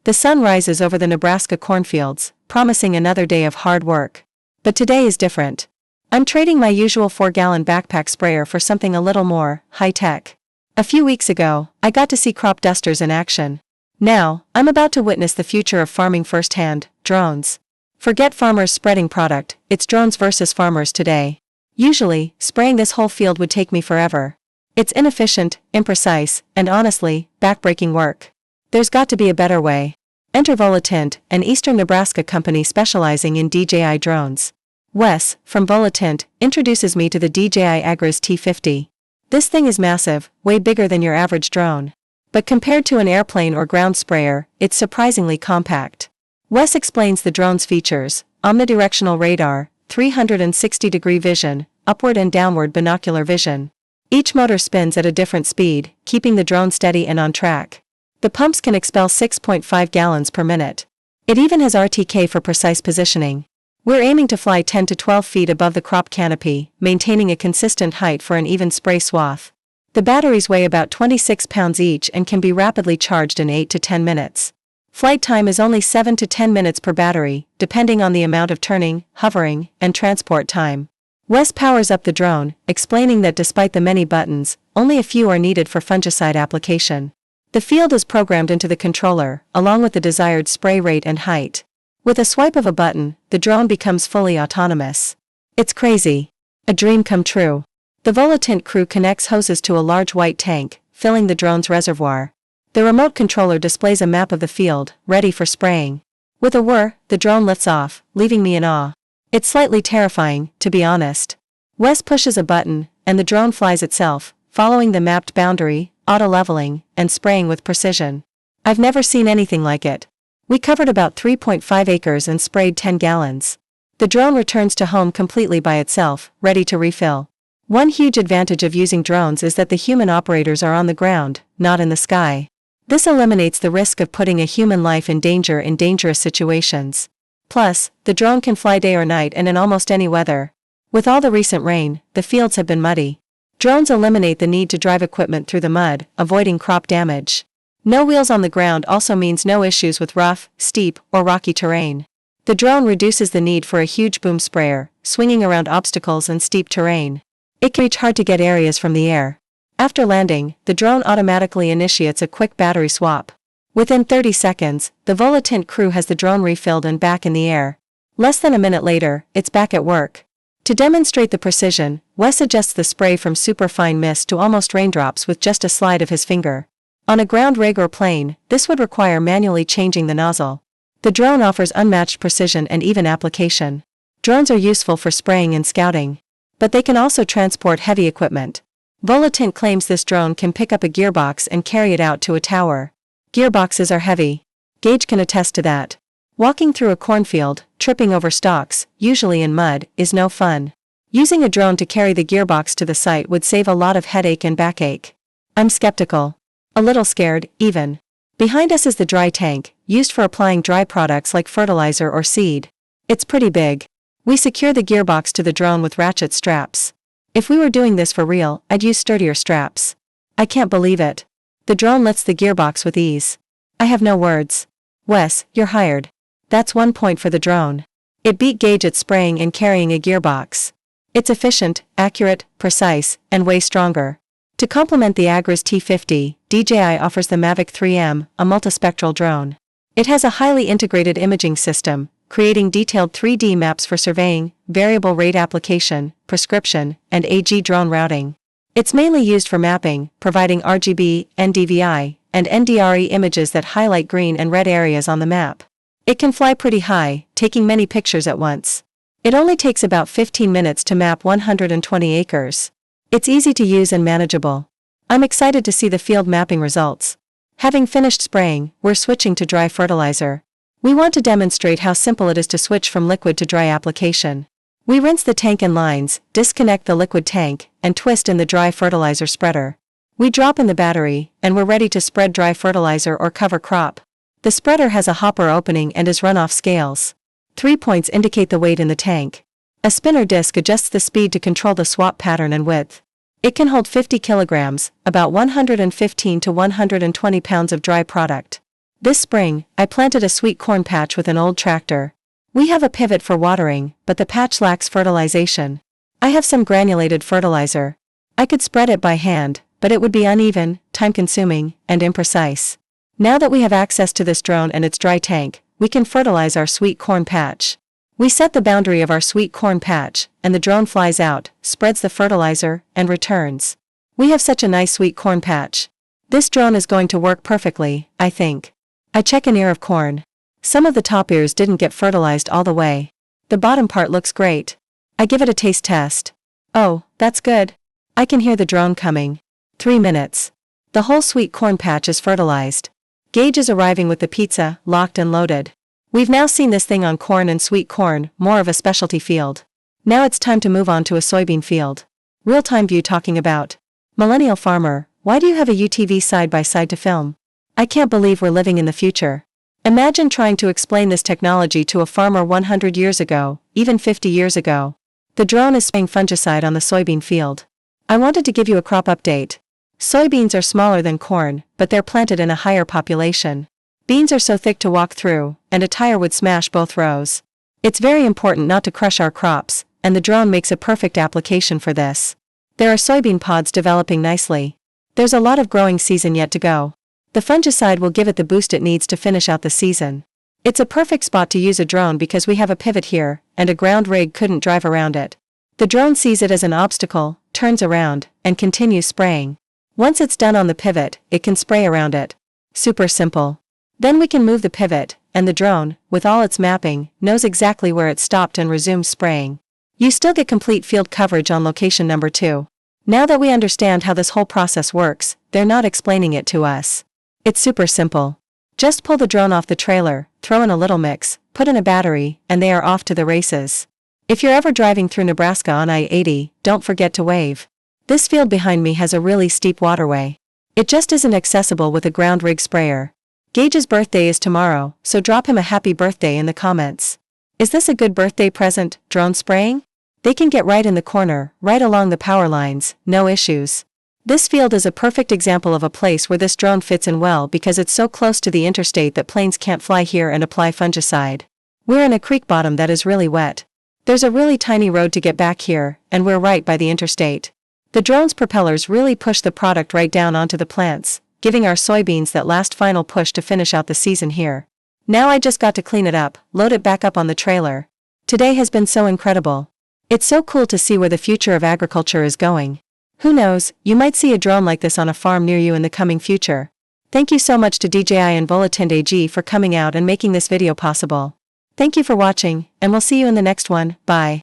The sun rises over the Nebraska cornfields, promising another day of hard work. But today is different. I'm trading my usual 4-gallon backpack sprayer for something a little more high-tech. A few weeks ago, I got to see crop dusters in action. Now, I'm about to witness the future of farming firsthand: drones. Forget farmers spreading product, it's drones versus farmers today. Usually, spraying this whole field would take me forever. It's inefficient, imprecise, and honestly, backbreaking work. There's got to be a better way. Enter Volatint, an eastern Nebraska company specializing in DJI drones. Wes, from Volatint, introduces me to the DJI Agras T50. This thing is massive, way bigger than your average drone. But compared to an airplane or ground sprayer, it's surprisingly compact. Wes explains the drone's features: omnidirectional radar, 360-degree vision, upward and downward binocular vision. Each motor spins at a different speed, keeping the drone steady and on track. The pumps can expel 6.5 gallons per minute. It even has RTK for precise positioning. We're aiming to fly 10 to 12 feet above the crop canopy, maintaining a consistent height for an even spray swath. The batteries weigh about 26 pounds each and can be rapidly charged in 8 to 10 minutes. Flight time is only 7 to 10 minutes per battery, depending on the amount of turning, hovering, and transport time. Wes powers up the drone, explaining that despite the many buttons, only a few are needed for fungicide application. The field is programmed into the controller, along with the desired spray rate and height. With a swipe of a button, the drone becomes fully autonomous. It's crazy. A dream come true. The Volatint crew connects hoses to a large white tank, filling the drone's reservoir. The remote controller displays a map of the field, ready for spraying. With a whir, the drone lifts off, leaving me in awe. It's slightly terrifying, to be honest. Wes pushes a button, and the drone flies itself, following the mapped boundary, auto-leveling, and spraying with precision. I've never seen anything like it. We covered about 3.5 acres and sprayed 10 gallons. The drone returns to home completely by itself, ready to refill. One huge advantage of using drones is that the human operators are on the ground, not in the sky. This eliminates the risk of putting a human life in danger in dangerous situations. Plus, the drone can fly day or night and in almost any weather. With all the recent rain, the fields have been muddy. Drones eliminate the need to drive equipment through the mud, avoiding crop damage. No wheels on the ground also means no issues with rough, steep, or rocky terrain. The drone reduces the need for a huge boom sprayer, swinging around obstacles and steep terrain. It can reach hard-to-get areas from the air. After landing, the drone automatically initiates a quick battery swap. Within 30 seconds, the Volatint crew has the drone refilled and back in the air. Less than a minute later, it's back at work. To demonstrate the precision, Wes adjusts the spray from superfine mist to almost raindrops with just a slide of his finger. On a ground rig or plane, this would require manually changing the nozzle. The drone offers unmatched precision and even application. Drones are useful for spraying and scouting. But they can also transport heavy equipment. Volatint claims this drone can pick up a gearbox and carry it out to a tower. Gearboxes are heavy. Gage can attest to that. Walking through a cornfield, tripping over stalks, usually in mud, is no fun. Using a drone to carry the gearbox to the site would save a lot of headache and backache. I'm skeptical. A little scared, even. Behind us is the dry tank, used for applying dry products like fertilizer or seed. It's pretty big. We secure the gearbox to the drone with ratchet straps. If we were doing this for real, I'd use sturdier straps. I can't believe it. The drone lifts the gearbox with ease. I have no words. Wes, you're hired. That's 1 point for the drone. It beat Gage at spraying and carrying a gearbox. It's efficient, accurate, precise, and way stronger. To complement the Agras T50, DJI offers the Mavic 3M, a multispectral drone. It has a highly integrated imaging system, creating detailed 3D maps for surveying, variable rate application, prescription, and AG drone routing. It's mainly used for mapping, providing RGB, NDVI, and NDRE images that highlight green and red areas on the map. It can fly pretty high, taking many pictures at once. It only takes about 15 minutes to map 120 acres. It's easy to use and manageable. I'm excited to see the field mapping results. Having finished spraying, we're switching to dry fertilizer. We want to demonstrate how simple it is to switch from liquid to dry application. We rinse the tank in lines, disconnect the liquid tank, and twist in the dry fertilizer spreader. We drop in the battery, and we're ready to spread dry fertilizer or cover crop. The spreader has a hopper opening and is run off scales. 3 points indicate the weight in the tank. A spinner disc adjusts the speed to control the swap pattern and width. It can hold 50 kilograms, about 115 to 120 pounds of dry product. This spring, I planted a sweet corn patch with an old tractor. We have a pivot for watering, but the patch lacks fertilization. I have some granulated fertilizer. I could spread it by hand, but it would be uneven, time-consuming, and imprecise. Now that we have access to this drone and its dry tank, we can fertilize our sweet corn patch. We set the boundary of our sweet corn patch, and the drone flies out, spreads the fertilizer, and returns. We have such a nice sweet corn patch. This drone is going to work perfectly, I think. I check an ear of corn. Some of the top ears didn't get fertilized all the way. The bottom part looks great. I give it a taste test. Oh, that's good. I can hear the drone coming. 3 minutes. The whole sweet corn patch is fertilized. Gage is arriving with the pizza, locked and loaded. We've now seen this thing on corn and sweet corn, more of a specialty field. Now it's time to move on to a soybean field. Real-time view talking about. Millennial farmer, why do you have a UTV side by side to film? I can't believe we're living in the future. Imagine trying to explain this technology to a farmer 100 years ago, even 50 years ago. The drone is spraying fungicide on the soybean field. I wanted to give you a crop update. Soybeans are smaller than corn, but they're planted in a higher population. Beans are so thick to walk through, and a tire would smash both rows. It's very important not to crush our crops, and the drone makes a perfect application for this. There are soybean pods developing nicely. There's a lot of growing season yet to go. The fungicide will give it the boost it needs to finish out the season. It's a perfect spot to use a drone because we have a pivot here, and a ground rig couldn't drive around it. The drone sees it as an obstacle, turns around, and continues spraying. Once it's done on the pivot, it can spray around it. Super simple. Then we can move the pivot, and the drone, with all its mapping, knows exactly where it stopped and resumes spraying. You still get complete field coverage on location number 2. Now that we understand how this whole process works, they're not explaining it to us. It's super simple. Just pull the drone off the trailer, throw in a little mix, put in a battery, and they are off to the races. If you're ever driving through Nebraska on I-80, don't forget to wave. This field behind me has a really steep waterway. It just isn't accessible with a ground rig sprayer. Gage's birthday is tomorrow, so drop him a happy birthday in the comments. Is this a good birthday present, drone spraying? They can get right in the corner, right along the power lines, no issues. This field is a perfect example of a place where this drone fits in well because it's so close to the interstate that planes can't fly here and apply fungicide. We're in a creek bottom that is really wet. There's a really tiny road to get back here, and we're right by the interstate. The drone's propellers really push the product right down onto the plants, giving our soybeans that last final push to finish out the season here. Now I just got to clean it up, load it back up on the trailer. Today has been so incredible. It's so cool to see where the future of agriculture is going. Who knows, you might see a drone like this on a farm near you in the coming future. Thank you so much to DJI and Volatility AG for coming out and making this video possible. Thank you for watching, and we'll see you in the next one. Bye.